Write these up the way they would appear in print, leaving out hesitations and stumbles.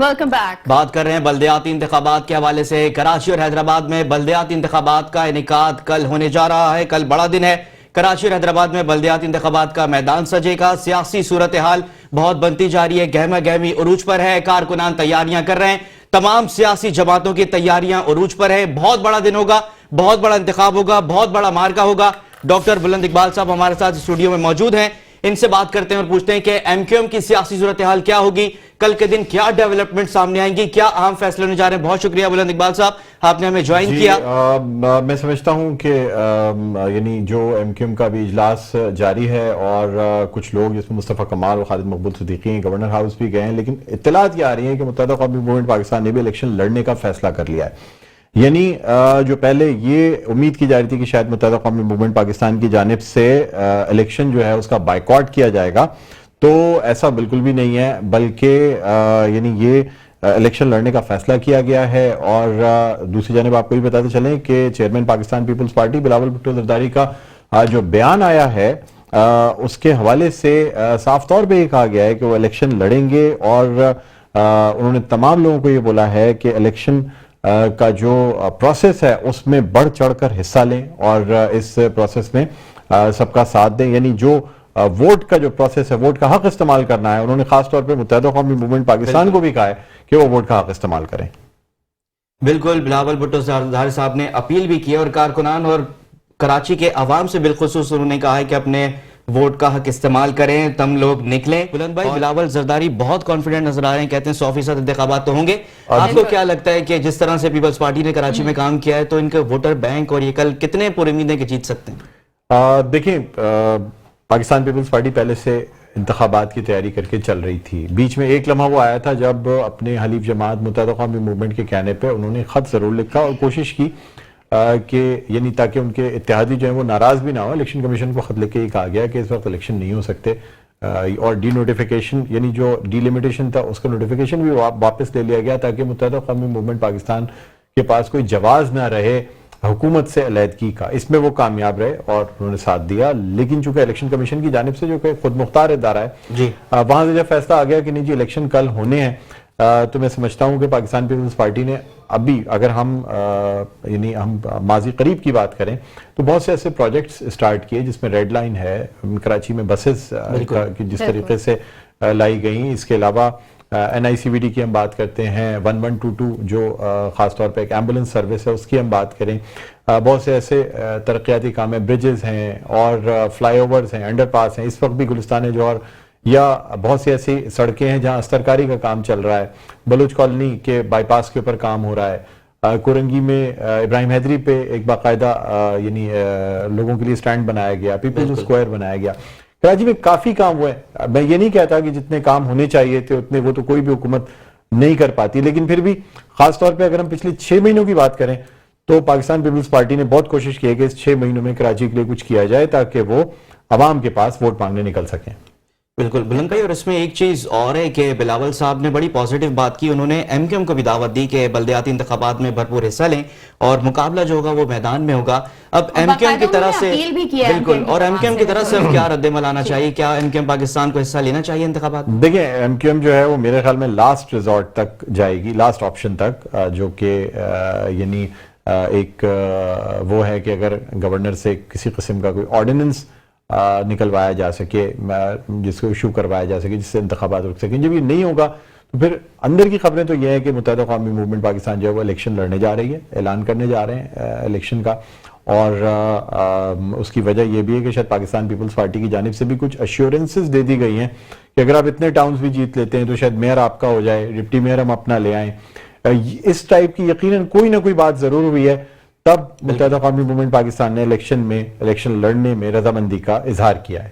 Welcome back. بات کر رہے ہیں بلدیاتی انتخابات کے حوالے سے۔ کراچی اور حیدرآباد میں بلدیاتی انتخابات کا انعقاد کل ہونے جا رہا ہے۔ کل بڑا دن ہے۔ کراچی اور حیدرآباد میں بلدیاتی انتخابات کا میدان سجے گا۔ سیاسی صورتحال بہت بنتی جا رہی ہے، گہما گہمی عروج پر ہے۔ کارکنان تیاریاں کر رہے ہیں، تمام سیاسی جماعتوں کی تیاریاں عروج پر ہے۔ بہت بڑا دن ہوگا، بہت بڑا انتخاب ہوگا، بہت بڑا مارکا ہوگا۔ ڈاکٹر بلند اقبال صاحب ہمارے ساتھ اسٹوڈیو میں موجود ہیں، ان سے بات کرتے ہیں اور پوچھتے ہیں کہ ایم کیو ایم کی سیاسی صورتحال کیا ہوگی، کل کے دن کیا ڈیولپمنٹ سامنے آئیں گی، کیا اہم فیصلے ہونے جا رہے ہیں۔ بہت شکریہ بلند اقبال صاحب، آپ نے ہمیں جوائن کیا۔ میں سمجھتا ہوں کہ یعنی جو ایم کیو ایم کا بھی اجلاس جاری ہے اور کچھ لوگ جس میں مصطفیٰ کمال اور خالد مقبول صدیقی ہیں، گورنر ہاؤس بھی گئے ہیں، لیکن اطلاعات یہ آ رہی ہیں کہ متحدہ قومی موومنٹ پاکستان نے بھی الیکشن لڑنے کا فیصلہ کر لیا ہے۔ یعنی جو پہلے یہ امید کی جا رہی تھی کہ شاید متحدہ قومی موومنٹ پاکستان کی جانب سے الیکشن جو ہے اس کا بائیکاٹ کیا جائے گا، تو ایسا بالکل بھی نہیں ہے، بلکہ یعنی یہ الیکشن لڑنے کا فیصلہ کیا گیا ہے۔ اور دوسری جانب آپ کو بھی بتاتے چلیں کہ chairman Pakistan Peoples Party Bilawal Bhutto Zardari کا جو بیان آیا ہے اس کے حوالے سے صاف طور پہ یہ کہا گیا ہے کہ وہ الیکشن لڑیں گے، اور انہوں نے تمام لوگوں کو یہ بولا ہے کہ الیکشن کا جو پروسیس ہے اس میں بڑھ چڑھ کر حصہ لیں اور اس پروسیس میں سب کا ساتھ دیں۔ یعنی جو ووٹ کا جو پروسیس ہے، ووٹ کا حق استعمال کرنا ہے، انہوں نے خاص طور پہ متحدہ قومی موومنٹ پاکستان کو بھی کہا ہے کہ وہ ووٹ کا حق استعمال کریں۔ بالکل، بلاول بھٹو زرداری صاحب نے اپیل بھی کی اور کارکنان اور کراچی کے عوام سے بالخصوص انہوں نے کہا ہے کہ اپنے ووٹ کا حق استعمال کریں، تم لوگ نکلیں۔ بلند بھائی، بلاول زرداری بہت کانفیڈنٹ نظر آ رہے ہیں، کہتے ہیں 100% انتخابات تو ہوں گے۔ آپ کو کیا لگتا ہے کہ جس طرح سے پیپلز پارٹی نے کراچی میں کام کیا ہے تو ان کے ووٹر بینک اور یہ کل کتنے پر امید ہیں کہ جیت سکتے ہیں؟ دیکھیں، پاکستان پیپلز پارٹی پہلے سے انتخابات کی تیاری کر کے چل رہی تھی۔ بیچ میں ایک لمحہ وہ آیا تھا جب اپنے حلیف جماعت متحدہ قومی موومنٹ کے کہنے پہ انہوں نے خط ضرور لکھا اور کوشش کی کہ یعنی تاکہ ان کے اتحادی جو ہیں وہ ناراض بھی نہ ہو۔ الیکشن کمیشن کو خط لکھ کے یہ کہا گیا کہ اس وقت الیکشن نہیں ہو سکتے، اور ڈی نوٹیفیکیشن یعنی جو ڈی لمیٹیشن تھا اس کا نوٹیفیکیشن بھی واپس لے لیا گیا تاکہ متحدہ قومی موومنٹ پاکستان کے پاس کوئی جواز نہ رہے حکومت سے علیحدگی کا۔ اس میں وہ کامیاب رہے اور انہوں نے ساتھ دیا، لیکن چونکہ الیکشن کمیشن کی جانب سے جو کہ خود مختار ادارہ ہے، وہاں سے جب فیصلہ آ گیا کہ نہیں جی الیکشن کل ہونے ہیں، تو میں سمجھتا ہوں کہ پاکستان پیپلز پارٹی نے ابھی اگر ہم یعنی ہم ماضی قریب کی بات کریں تو بہت سے ایسے پروجیکٹس اسٹارٹ کیے جس میں ریڈ لائن ہے، کراچی میں بسز جس طریقے سے لائی گئیں، اس کے علاوہ این آئی سی وی ڈی کی ہم بات کرتے ہیں، 1122 جو خاص طور پہ ایک ایمبولنس سروس ہے اس کی ہم بات کریں، بہت سے ایسے ترقیاتی کام ہیں، برجز ہیں اور فلائی اوورز ہیں، انڈر پاس ہیں۔ اس وقت بھی گلستان جوہر یا بہت سی ایسی سڑکیں ہیں جہاں استرکاری کا کام چل رہا ہے، بلوچ کالونی کے بائی پاس کے اوپر کام ہو رہا ہے، کورنگی میں ابراہیم حیدری پہ ایک باقاعدہ یعنی لوگوں کے لیے سٹینڈ بنایا گیا، پیپلز اسکوائر بنایا گیا۔ کراچی میں کافی کام ہوئے، میں یہ نہیں کہتا کہ جتنے کام ہونے چاہیے تھے اتنے وہ تو کوئی بھی حکومت نہیں کر پاتی، لیکن پھر بھی خاص طور پہ اگر ہم پچھلے 6 مہینوں کی بات کریں تو پاکستان پیپلز پارٹی نے بہت کوشش کی ہے کہ اس 6 مہینوں میں کراچی کے لیے کچھ کیا جائے تاکہ وہ عوام کے پاس ووٹ مانگنے نکل سکیں۔ بالکل بلند بھائی، اور اس میں ایک چیز اور ہے کہ بلاول صاحب نے بڑی پازیٹیو بات کی، انہوں نے ایم کیو ایم کو بھی دعوت دی کہ بلدیاتی انتخابات میں بھرپور حصہ لیں اور مقابلہ جو ہوگا وہ میدان میں ہوگا۔ اب ایم کیو ایم کی طرح سے بالکل، اور ایم کیو ایم کی طرح سے کیا رد عمل آنا چاہیے؟ کیا ایم کیو ایم پاکستان کو حصہ لینا چاہیے انتخابات میں؟ دیکھیں، ایم کیو ایم جو ہے وہ میرے خیال میں لاسٹ ریزورٹ تک جائے گی، لاسٹ آپشن تک، جو کہ یعنی ایک وہ ہے کہ اگر گورنر سے کسی قسم کا کوئی آرڈیننس نکلوایا جا سکے، جس کو ایشو کروایا جا سکے جس سے انتخابات رک سکیں۔ جب یہ نہیں ہوگا تو پھر اندر کی خبریں تو یہ ہے کہ متحدہ قومی موومنٹ پاکستان جو ہے وہ الیکشن لڑنے جا رہی ہے، اعلان کرنے جا رہے ہیں الیکشن کا، اور اس کی وجہ یہ بھی ہے کہ شاید پاکستان پیپلز پارٹی کی جانب سے بھی کچھ ایشورنسز دے دی گئی ہیں کہ اگر آپ اتنے ٹاؤنز بھی جیت لیتے ہیں تو شاید میئر آپ کا ہو جائے، ڈپٹی میئر ہم اپنا لے آئیں۔ اس ٹائپ کی یقیناً کوئی نہ کوئی بات ضرور ہوئی ہے، تب متحدہ قومی موومنٹ پاکستان نے الیکشن لڑنے میں رضامندی کا اظہار کیا ہے۔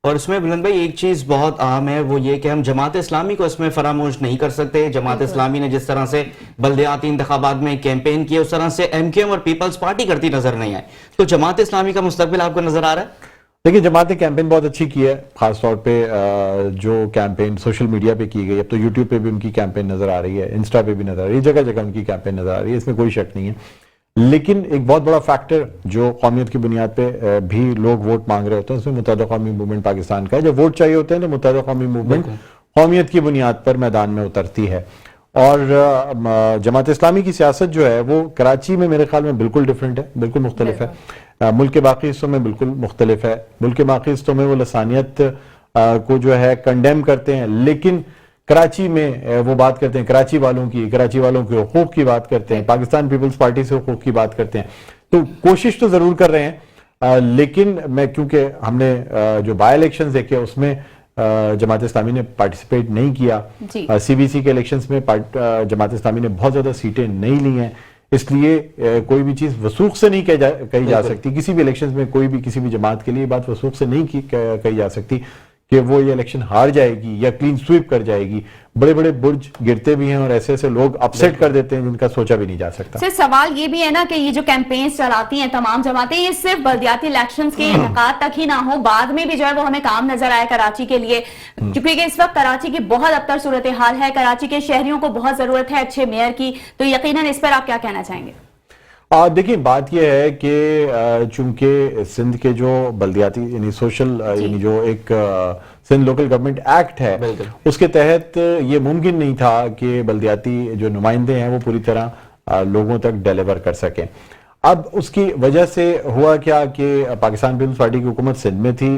اور اس میں بلند بھائی ایک چیز بہت اہم ہے، وہ یہ کہ ہم جماعت اسلامی کو اس میں فراموش نہیں کر سکتے۔ جماعت اسلامی نے جس طرح سے بلدیاتی انتخابات میں کیمپین کیا اس طرح سے ایم کیو ایم اور پیپلز پارٹی کرتی نظر نہیں آئی، تو جماعت اسلامی کا مستقبل آپ کو نظر آ رہا ہے؟ دیکھیں، جماعت نے کیمپین بہت اچھی کی ہے، خاص طور پہ جو کیمپین سوشل میڈیا پہ کی گئی، اب تو یوٹیوب پہ بھی ان کی کیمپین نظر آ رہی ہے، انسٹا پہ بھی نظر آ رہی ہے، جگہ جگہ ان کی کیمپین نظر آ رہی ہے، اس میں کوئی شک نہیں ہے۔ لیکن ایک بہت بڑا فیکٹر جو قومیت کی بنیاد پہ بھی لوگ ووٹ مانگ رہے ہوتے ہیں اس میں متحدہ قومی موومنٹ پاکستان کا ہے۔ جب ووٹ چاہیے ہوتے ہیں تو متحدہ قومی موومنٹ قومیت کی بنیاد پر میدان میں اترتی ہے، اور جماعت اسلامی کی سیاست جو ہے وہ کراچی میں میرے خیال میں بالکل ڈیفرنٹ ہے، بالکل مختلف ہے، ملک کے باقی حصوں میں بالکل مختلف ہے۔ ملک کے باقی حصوں میں وہ لسانیت کو جو ہے کنڈیم کرتے ہیں، لیکن کراچی میں وہ بات کرتے ہیں کراچی والوں کے حقوق کی بات کرتے ہیں، پاکستان پیپلز پارٹی سے حقوق کی بات کرتے ہیں، تو کوشش تو ضرور کر رہے ہیں، لیکن میں کیونکہ ہم نے جو بائی الیکشنز دیکھے اس میں جماعت اسلامی نے پارٹیسپیٹ نہیں کیا، سی بی سی کے الیکشنز میں جماعت اسلامی نے بہت زیادہ سیٹیں نہیں لی ہیں، اس لیے کوئی بھی چیز وثوق سے نہیں کہی جا سکتی، کسی بھی الیکشنز میں کوئی بھی کسی بھی جماعت کے لیے بات وثوق سے نہیں کہی جا سکتی کہ وہ یہ الیکشن ہار جائے گی یا کلین سویپ کر جائے گی۔ بڑے بڑے برج گرتے بھی ہیں اور ایسے ایسے لوگ اپسیٹ کر دیتے ہیں جن کا سوچا بھی نہیں جا سکتا۔ صرف سوال یہ بھی ہے نا کہ یہ جو کیمپینز چلاتی ہیں تمام جماعتیں، یہ صرف بلدیاتی الیکشنز کے انعقاد تک ہی نہ ہو، بعد میں بھی جو ہے وہ ہمیں کام نظر آئے کراچی کے لیے، کیونکہ اس وقت کراچی کی بہت ابتر صورتحال ہے، کراچی کے شہریوں کو بہت ضرورت ہے اچھے میئر کی، تو یقیناً اس پر آپ کیا کہنا چاہیں گے؟ دیکھیں بات یہ ہے کہ چونکہ سندھ کے جو بلدیاتی یعنی سوشل یعنی جو ایک سندھ لوکل گورنمنٹ ایکٹ ہے اس کے تحت یہ ممکن نہیں تھا کہ بلدیاتی جو نمائندے ہیں وہ پوری طرح لوگوں تک ڈیلیور کر سکیں۔ اب اس کی وجہ سے ہوا کیا کہ پاکستان پیپلز پارٹی کی حکومت سندھ میں تھی،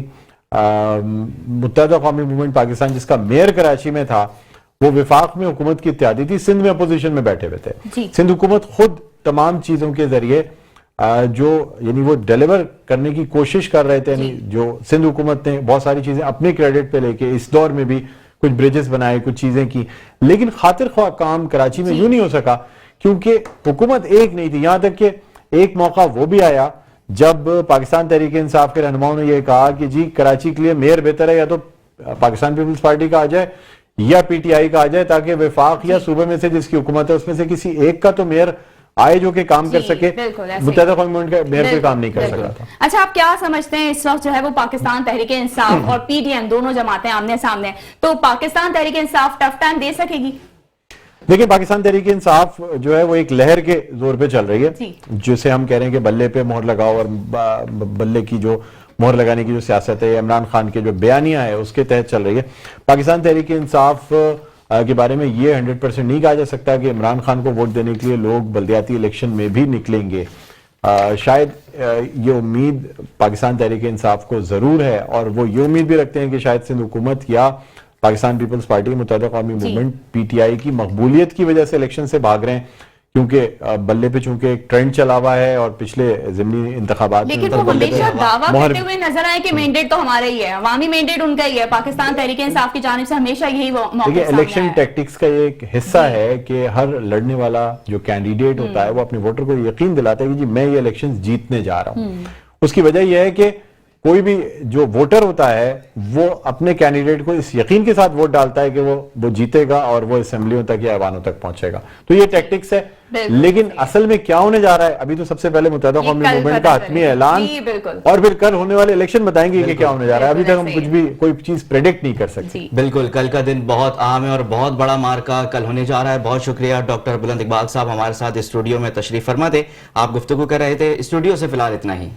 متحدہ قومی موومنٹ پاکستان جس کا میئر کراچی میں تھا وہ وفاق میں حکومت کی اتحادی تھی، سندھ میں اپوزیشن میں بیٹھے ہوئے تھے۔ سندھ حکومت خود تمام چیزوں کے ذریعے جو یعنی وہ ڈیلیور کرنے کی کوشش کر رہے تھے، یعنی جو سندھ حکومت نے بہت ساری چیزیں اپنے کریڈٹ پہ لے کے اس دور میں بھی کچھ بریجز بنائے، کچھ چیزیں کی، لیکن خاطر خواہ کام کراچی میں یوں نہیں ہو سکا کیونکہ حکومت ایک نہیں تھی۔ یہاں تک کہ ایک موقع وہ بھی آیا جب پاکستان تحریک انصاف کے رہنماؤں نے یہ کہا کہ جی کراچی کے لیے میئر بہتر ہے یا تو پاکستان پیپلز پارٹی کا آ جائے یا پی ٹی آئی کا آ جائے، تاکہ وفاق یا صوبے میں سے جس کی حکومت ہے اس میں سے کسی ایک کا تو میئر آئے جو کہ کام کر سکے۔ متحدہ قومی موومنٹ کا میئر کوئی کام نہیں کر سکا تھا۔ اچھا آپ کیا سمجھتے ہیں اس وقت جو ہے وہ پاکستان تحریک انصاف اور پی ڈی ایم دونوں جماعتیں آمنے سامنے، تو پاکستان تحریک انصاف ٹف ٹائم دے سکے گی؟ دیکھیں پاکستان تحریک انصاف جو ہے وہ ایک لہر کے زور پہ چل رہی ہے، جسے ہم کہہ رہے ہیں کہ بلے پہ مہر لگاؤ، اور بلے کی جو مہر لگانے کی جو سیاست ہے عمران خان کے جو بیانیہ ہے اس کے تحت چل رہی ہے۔ پاکستان تحریک انصاف کے بارے میں یہ 100% نہیں کہا جا سکتا کہ عمران خان کو ووٹ دینے کے لیے لوگ بلدیاتی الیکشن میں بھی نکلیں گے۔ شاید یہ امید پاکستان تحریک انصاف کو ضرور ہے، اور وہ یہ امید بھی رکھتے ہیں کہ شاید سندھ حکومت یا پاکستان پیپلز پارٹی متحدہ قومی موومنٹ پی ٹی آئی کی مقبولیت کی وجہ سے الیکشن سے بھاگ رہے ہیں، کیونکہ بلے پہ چونکہ ایک ٹرینڈ چلا ہوا ہے اور پچھلے ضمنی انتخابات میں لیکن وہ ہمیشہ دعویٰ کرتے ہوئے نظر آئے کہ مینڈیٹ تو ہمارا ہی ہے، عوامی مینڈیٹ ان کا ہی ہے، پاکستان تحریک انصاف کی جانب سے ہمیشہ یہی موقف سامنے آیا ہے۔ الیکشن ٹیکٹکس کا یہ ایک حصہ ہے کہ ہر لڑنے والا جو کینڈیڈیٹ ہوتا ہے وہ اپنے ووٹر کو یقین دلاتا ہے کہ جی میں یہ الیکشن جیتنے جا رہا ہوں۔ اس کی وجہ یہ ہے کہ کوئی بھی جو ووٹر ہوتا ہے وہ اپنے کینڈیڈیٹ کو اس یقین کے ساتھ ووٹ ڈالتا ہے کہ وہ جیتے گا اور وہ اسمبلیوں تک یا ایوانوں تک پہنچے گا، تو یہ ٹیکٹکس ہے۔ لیکن اصل میں کیا ہونے جا رہا ہے ابھی تو سب سے پہلے متحدہ قومی موومنٹ کا حتمی اعلان اور پھر کل ہونے والے الیکشن بتائیں گے کہ کیا ہونے جا رہا ہے۔ ابھی تک ہم کچھ بھی کوئی چیز پریڈکٹ نہیں کر سکتے۔ بالکل، کل کا دن بہت اہم ہے اور بہت بڑا مارکا کل ہونے جا رہا ہے۔ بہت شکریہ ڈاکٹر بلند اقبال صاحب ہمارے ساتھ اسٹوڈیو میں تشریف فرما تھے، آپ گفتگو کر رہے تھے۔ اسٹوڈیو سے فی الحال اتنا ہی۔